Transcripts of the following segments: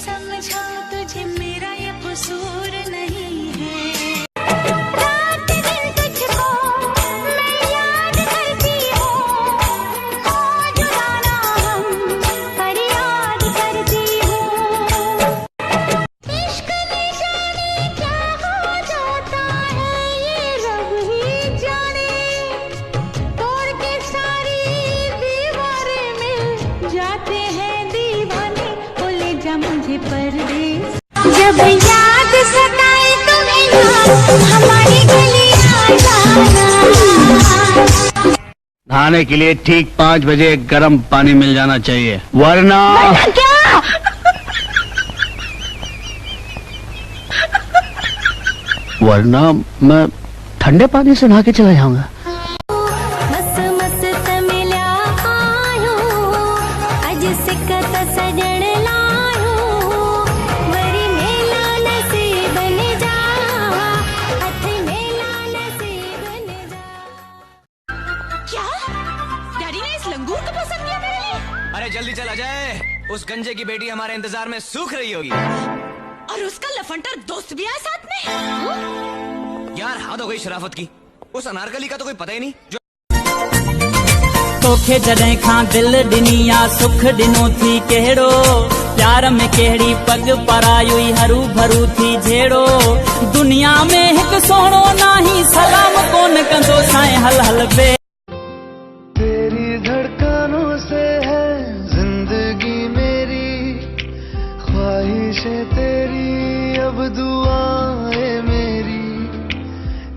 समझा तुझे मेरा ये कसूर नहीं है। मुझे परदेस जब याद सताए तुम्हें ना हमारी गली आ जाना। नहाने के लिए ठीक 5 बजे गर्म पानी मिल जाना चाहिए, वरना क्या? वरना मैं ठंडे पानी से नहा के चला जाऊंगा। अरे जल्दी चला जाए, उस गंजे की बेटी हमारे इंतजार में सूख रही होगी। और उसका लफंटर दोस्त भी है साथ में। यार हद हो गई शराफत की, उस अनारकली का तो कोई पता ही नहीं जो तोखे जॾहिं खां दिल ॾिनी आ सुख ॾिनो थी कहिड़ो, प्यार में कहिड़ी पग परायो हरू भरू थी झेड़ो, दुनिया में हिकु सोणो नाही सलाम कोन कंदो साईं हल हल बे। तेरी धड़कनों से है जिंदगी मेरी, ख्वाहिशें तेरी अब दुआएं मेरी,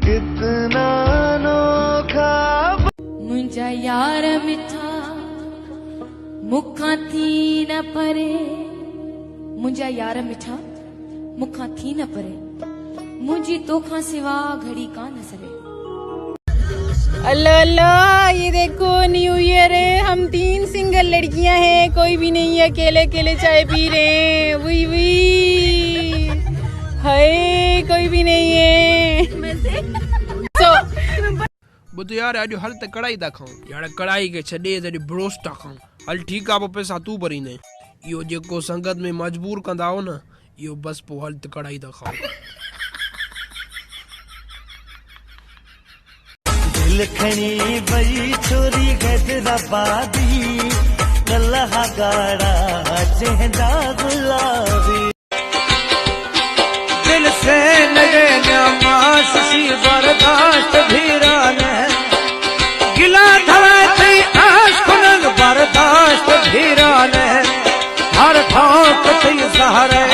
कितना अनोखा। मुंहिंजा यार मिठा मुखां थी न परे, मुंहिंजा यार मिठा मुखां थी न परे, मुंहिंजी तोखां सिवा घड़ी कान सरे। अल्लाह अल्लाह, ये देखो न्यू ईयर है, हम 3 सिंगल लड़कियां हैं, कोई भी नहीं है, अकेले अकेले चाय पी रहे हैं। वही वही हाय, कोई भी नहीं है। बुध यार अॼु हल त कढ़ाई था खाऊं, यार कढ़ाई के छॾे त अॼु ब्रोस्ट था खाऊं। हल ठीकु आहे, पोइ पैसा तूं भरींदे। इहो जेको संगत में मजबूर कंदा हो न, इहो बस पोइ हल त कढ़ाई था खाऊं। दिल खणी वई छोरी हैदराबादी, कलहा गाड़ा चेहरा गुलाबी, दिल से लगे नमाज सी बर्दाश्त भीराने, गिला धवा थी आश खुनन बर्दाश्त भीराने, हर ठोक थी सहारे